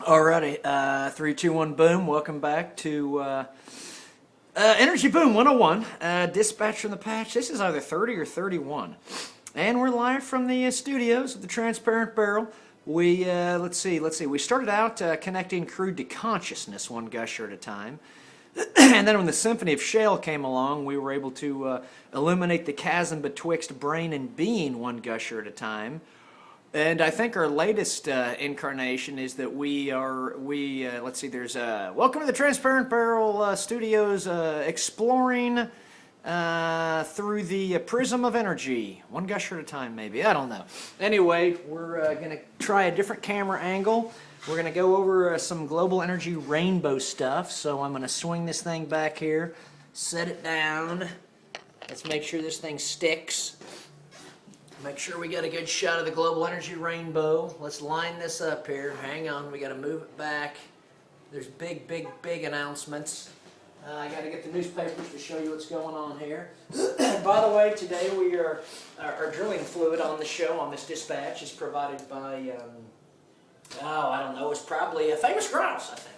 Alrighty, 3, 2, 1, boom. Welcome back to Energy Boom 101, Dispatch from the Patch. This is either 30 or 31. And we're live from the studios of the Transparent Barrel. We, let's see. We started out connecting crude to consciousness, one gusher at a time. And then when the Symphony of Shale came along, we were able to illuminate the chasm betwixt brain and being, one gusher at a time. And I think our latest incarnation is that let's see, there's welcome to the Transparent Barrel Studios, exploring through the prism of energy, one gusher at a time maybe, I don't know. Anyway, we're going to try a different camera angle. We're going to go over some global energy rainbow stuff, so I'm going to swing this thing back here, set it down. Let's make sure this thing sticks. Make sure we got a good shot of the global energy rainbow. Let's line this up here. Hang on, we got to move it back. There's big announcements. I got to get the newspapers to show you what's going on here. By the way, today we are our drilling fluid on the show, on this dispatch, is provided by, I don't know, it's probably a Famous Grouse, I think.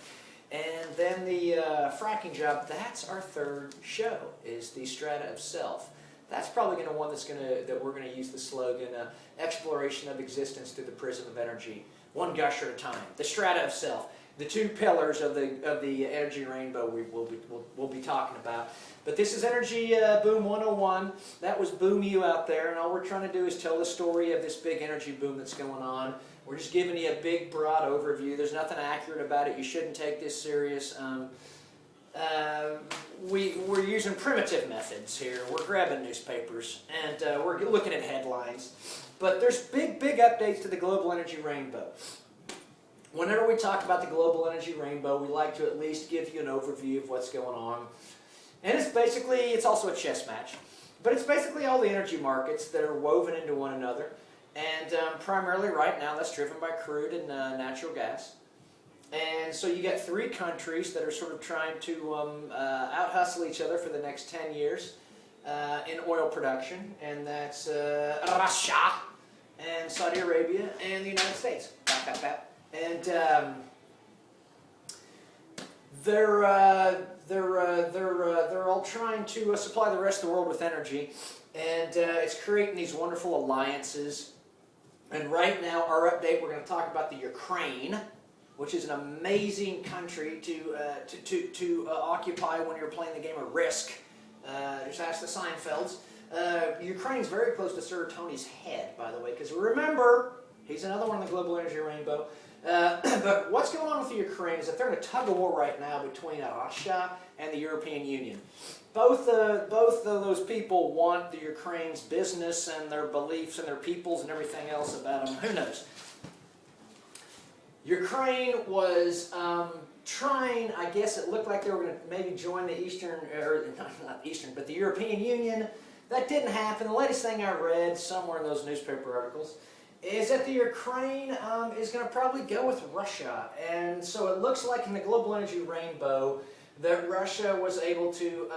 And then the fracking job, that's our third show, is the Strata of Self. That's probably going to one that we're going to use the slogan, exploration of existence through the prism of energy, one gusher at a time. The strata of self, the two pillars of the energy rainbow we'll be talking about. But this is Energy Boom 101. That was Boom You out there, and all we're trying to do is tell the story of this big energy boom that's going on. We're just giving you a big, broad overview. There's nothing accurate about it. You shouldn't take this serious. We're using primitive methods here. We're grabbing newspapers and we're looking at headlines. But there's big updates to the global energy rainbow. Whenever we talk about the global energy rainbow, we like to at least give you an overview of what's going on. And it's also a chess match. But it's basically all the energy markets that are woven into one another. And primarily right now that's driven by crude and natural gas. And so you get three countries that are sort of trying to out-hustle each other for the next 10 years in oil production, and that's Russia and Saudi Arabia and the United States. And they're all trying to supply the rest of the world with energy, and it's creating these wonderful alliances. And right now, our update, we're going to talk about the Ukraine, which is an amazing country to occupy when you're playing the game of Risk. Just ask the Seinfelds. Ukraine's very close to Sir Tony's head, by the way, because remember, he's another one in the global energy rainbow. But what's going on with the Ukraine is that they're in a tug-of-war right now between Russia and the European Union. Both of those people want the Ukraine's business and their beliefs and their peoples and everything else about them. Who knows? Ukraine was trying, I guess it looked like they were going to maybe join the but the European Union. That didn't happen. The latest thing I read somewhere in those newspaper articles is that the Ukraine is going to probably go with Russia. And so it looks like in the global energy rainbow that Russia was able to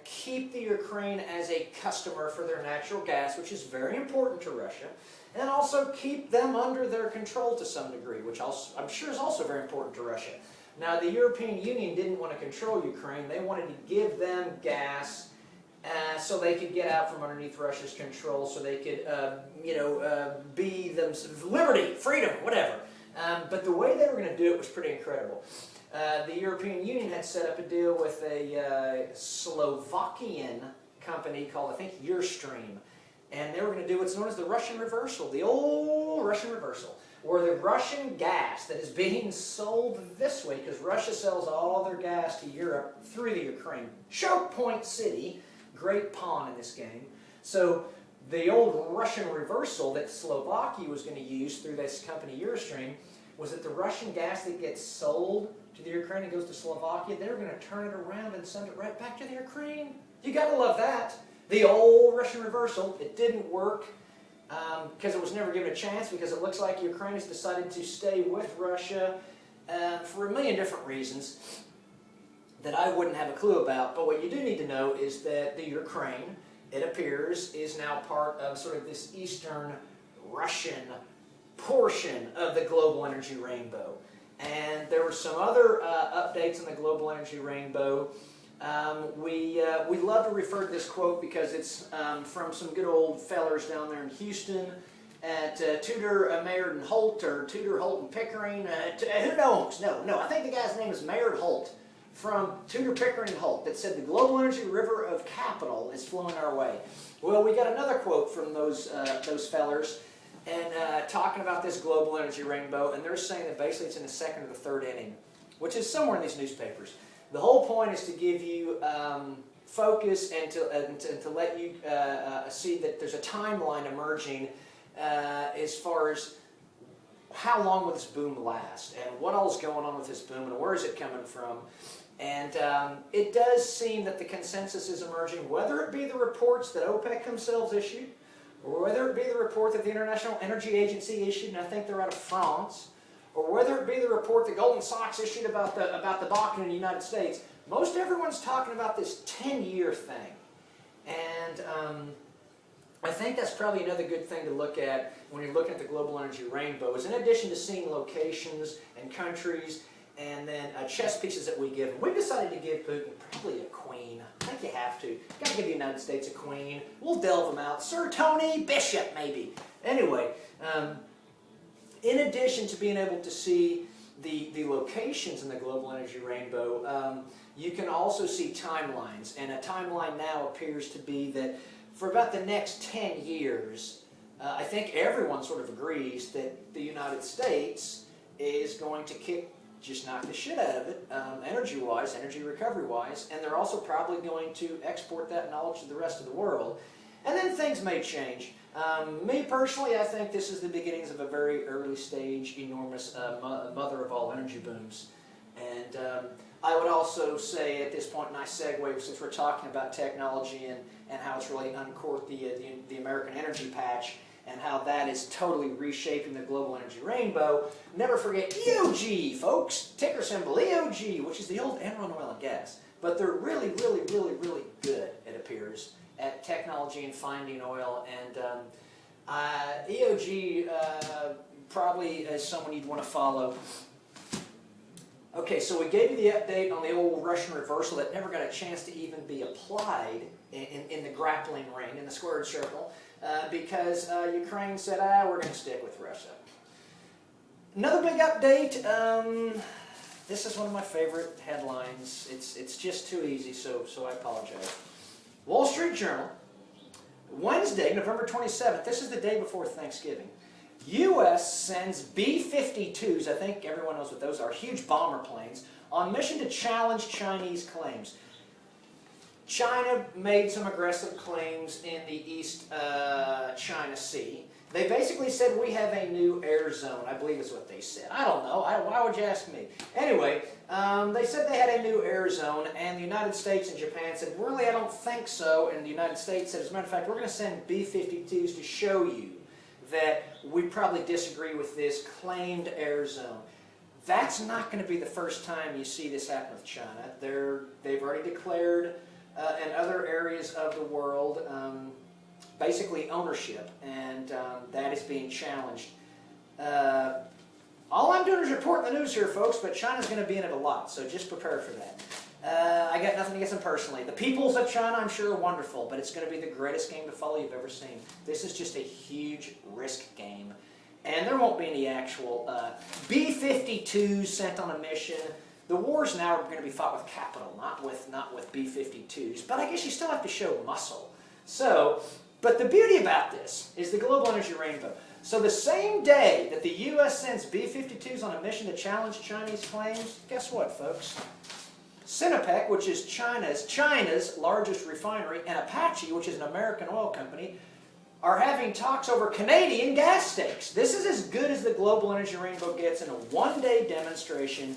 keep the Ukraine as a customer for their natural gas, which is very important to Russia, and also keep them under their control to some degree, which I'm sure is also very important to Russia. Now, the European Union didn't want to control Ukraine. They wanted to give them gas so they could get out from underneath Russia's control, so they could, be themselves, liberty, freedom, whatever. But the way they were going to do it was pretty incredible. The European Union had set up a deal with a Slovakian company called, I think, Eurostream. And they were going to do what's known as the Russian reversal, the old Russian reversal, where the Russian gas that is being sold this way, because Russia sells all their gas to Europe through the Ukraine. Choke Point City, great pawn in this game. So the old Russian reversal that Slovakia was going to use through this company Eurostream was that the Russian gas that gets sold to the Ukraine and goes to Slovakia, they're going to turn it around and send it right back to the Ukraine. You got to love that. The old Russian reversal, it didn't work because it was never given a chance, because it looks like Ukraine has decided to stay with Russia for a million different reasons that I wouldn't have a clue about. But what you do need to know is that the Ukraine, it appears, is now part of sort of this Eastern Russian portion of the global energy rainbow. And there were some other updates on the global energy rainbow. We love to refer to this quote because it's from some good old fellers down there in Houston at Tudor, Maynard and Holt, or Tudor, Holt and Pickering. Who knows? No, I think the guy's name is Maynard Holt from Tudor, Pickering and Holt that said the global energy river of capital is flowing our way. Well, we got another quote from those fellers and talking about this global energy rainbow, and they're saying that basically it's in the second or the third inning, which is somewhere in these newspapers. The whole point is to give you focus and to let you see that there's a timeline emerging as far as how long will this boom last and what all is going on with this boom and where is it coming from. And it does seem that the consensus is emerging, whether it be the reports that OPEC themselves issued, or whether it be the report that the International Energy Agency issued, and I think they're out of France, or whether it be the report that Goldman Sachs issued about the Bakken in the United States. Most everyone's talking about this 10-year thing. And I think that's probably another good thing to look at when you're looking at the global energy rainbow, is in addition to seeing locations and countries and then chess pieces that we give them. We decided to give Putin probably a queen. I think you have to. You've got to give the United States a queen. We'll delve them out. Sir Tony Bishop, maybe. Anyway, in addition to being able to see the locations in the global energy rainbow, you can also see timelines. And a timeline now appears to be that for about the next 10 years, I think everyone sort of agrees that the United States is going to just knock the shit out of it, energy-wise, energy recovery-wise, and they're also probably going to export that knowledge to the rest of the world. And then things may change. Me personally, I think this is the beginnings of a very early stage, enormous mother of all energy booms. And I would also say at this point, and I segue, since we're talking about technology and how it's really uncorked the American energy patch, and how that is totally reshaping the global energy rainbow. Never forget EOG, folks. Ticker symbol EOG, which is the old Enron Oil and Gas. But they're really, really, really, really good, it appears, at technology and finding oil. And EOG probably is someone you'd want to follow. Okay, so we gave you the update on the old Russian reversal that never got a chance to even be applied in the grappling ring, in the squared circle. Because Ukraine said, we're going to stick with Russia. Another big update. This is one of my favorite headlines. It's just too easy, so I apologize. Wall Street Journal, Wednesday, November 27th. This is the day before Thanksgiving. U.S. sends B-52s, I think everyone knows what those are, huge bomber planes, on mission to challenge Chinese claims. China made some aggressive claims in the East China Sea. They basically said, we have a new air zone, I believe is what they said. I don't know. Why would you ask me? Anyway, they said they had a new air zone, and the United States and Japan said, really, I don't think so. And the United States said, as a matter of fact, we're going to send B-52s to show you that we probably disagree with this claimed air zone. That's not going to be the first time you see this happen with China. They've already declared in other areas of the world, basically ownership, and that is being challenged. All I'm doing is reporting the news here, folks, but China's going to be in it a lot, so just prepare for that. I got nothing against them personally. The peoples of China, I'm sure, are wonderful, but it's going to be the greatest game to follow you've ever seen. This is just a huge risk game, and there won't be any actual B-52s sent on a mission. The wars now are going to be fought with capital, not with B-52s. But I guess you still have to show muscle. So, but the beauty about this is the global energy rainbow. So the same day that the U.S. sends B-52s on a mission to challenge Chinese claims, guess what, folks? Sinopec, which is China's largest refinery, and Apache, which is an American oil company, are having talks over Canadian gas stakes. This is as good as the global energy rainbow gets in a one-day demonstration.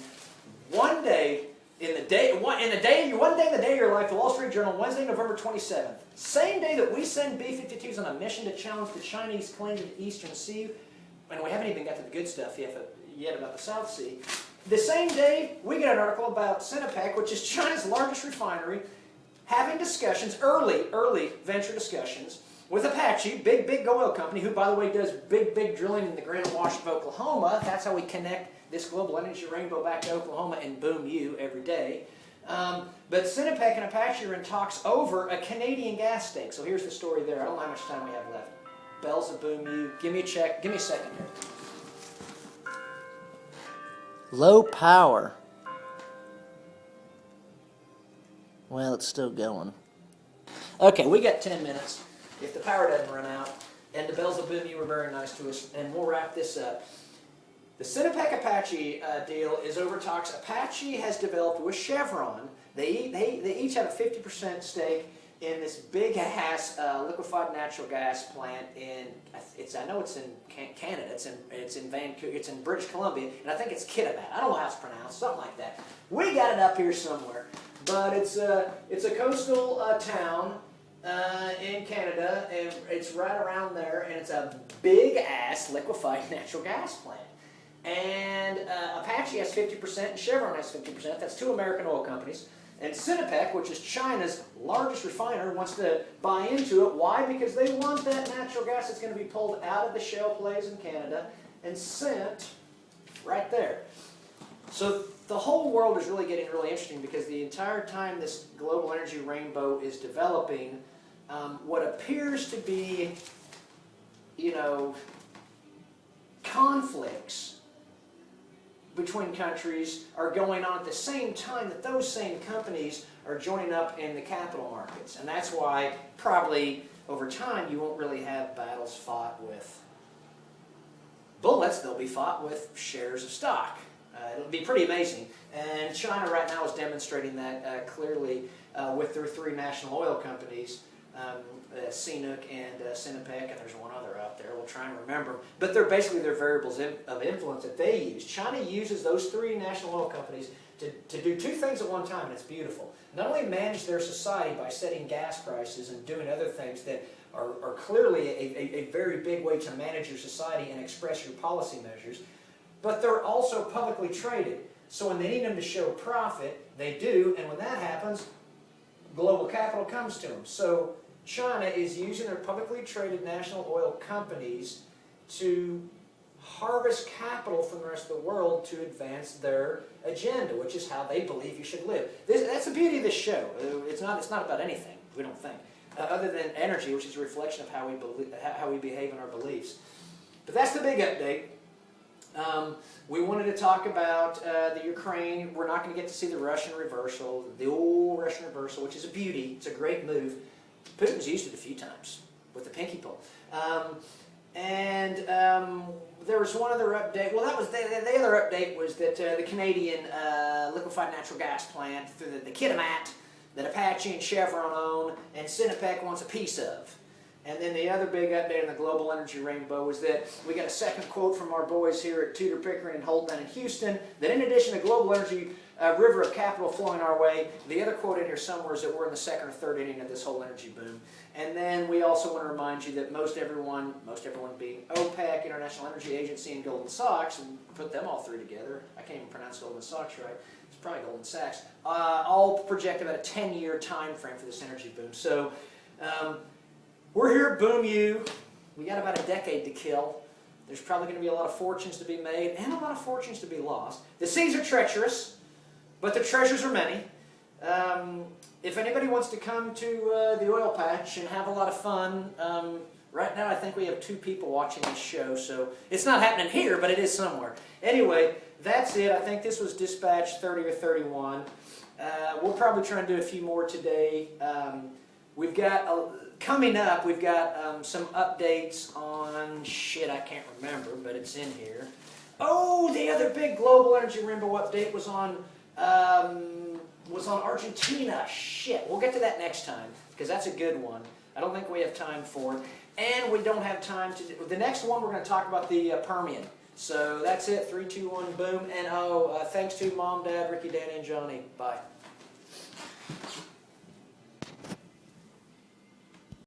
One day in the day of your life, the Wall Street Journal, Wednesday, November 27th. Same day that we send B-52s on a mission to challenge the Chinese claims in the Eastern Sea, and we haven't even got to the good stuff yet about the South Sea. The same day, we get an article about Sinopec, which is China's largest refinery, having discussions, early venture discussions, with Apache, big oil company, who, by the way, does big drilling in the Grand Wash of Oklahoma. That's how we connect this global energy rainbow back to Oklahoma and boom you every day. But Sinopec and Apache are in talks over a Canadian gas stake. So here's the story there. I don't know how much time we have left. Bells of boom you. Give me a check. Give me a second here. Low power. Well, it's still going. Okay, we got 10 minutes. If the power doesn't run out, and the bells of boom you were very nice to us, and we'll wrap this up. The Sinopec Apache deal is over talks. Apache has developed with Chevron. They each have a 50% stake in this big ass liquefied natural gas plant in I know it's in Canada. It's in Vancouver. It's in British Columbia, and I think it's Kitimat. I don't know how it's pronounced. Something like that. We got it up here somewhere, but it's a coastal town in Canada, and it's right around there, and it's a big ass liquefied natural gas plant. And Apache has 50% and Chevron has 50%. That's two American oil companies. And Sinopec, which is China's largest refiner, wants to buy into it. Why? Because they want that natural gas that's going to be pulled out of the shale plays in Canada and sent right there. So the whole world is really getting really interesting, because the entire time this global energy rainbow is developing, what appears to be, conflicts between countries are going on at the same time that those same companies are joining up in the capital markets. And that's why probably over time you won't really have battles fought with bullets. They'll be fought with shares of stock. It'll be pretty amazing. And China right now is demonstrating that clearly with their three national oil companies, CNOOC and Sinopec, and there's one other out there. We'll try and remember. But they're basically their variables of influence that they use. China uses those three national oil companies to do two things at one time, and it's beautiful. Not only manage their society by setting gas prices and doing other things that are clearly a very big way to manage your society and express your policy measures, but they're also publicly traded. So when they need them to show profit, they do, and when that happens, global capital comes to them. So China is using their publicly traded national oil companies to harvest capital from the rest of the world to advance their agenda, which is how they believe you should live. That's the beauty of this show. It's not about anything, we don't think, other than energy, which is a reflection of how we behave in our beliefs. But that's the big update. We wanted to talk about the Ukraine. We're not going to get to see the Russian reversal, the old Russian reversal, which is a beauty. It's a great move. Putin's used it a few times with the pinky pull. There was one other update. Well, that was the other update was that the Canadian liquefied natural gas plant through the Kitimat that Apache and Chevron own and Sinopec wants a piece of. And then the other big update on the global energy rainbow was that we got a second quote from our boys here at Tudor, Pickering, and Holt down in Houston, that in addition to global energy river of capital flowing our way, the other quote in here somewhere is that we're in the second or third inning of this whole energy boom. And then we also want to remind you that most everyone being OPEC, International Energy Agency, and Goldman Sachs, and put them all three together, I can't even pronounce Goldman Sachs right, it's probably Goldman Sachs, all project about a 10-year time frame for this energy boom. So we're here at Boom U. We got about a decade to kill. There's probably going to be a lot of fortunes to be made and a lot of fortunes to be lost. The seas are treacherous, but the treasures are many. If anybody wants to come to the oil patch and have a lot of fun, right now I think we have 2 people watching this show, so it's not happening here, but it is somewhere. Anyway, that's it. I think this was dispatch 30 or 31. We'll probably try and do a few more today. We've got, coming up, we've got some updates on, shit, I can't remember, but it's in here. Oh, the other big global energy rainbow update was on Argentina. Shit, we'll get to that next time, because that's a good one. I don't think we have time for it. And we don't have time to do, the next one we're going to talk about the Permian. So that's it, 3, 2, 1, boom. And thanks to Mom, Dad, Ricky, Danny, and Johnny. Bye.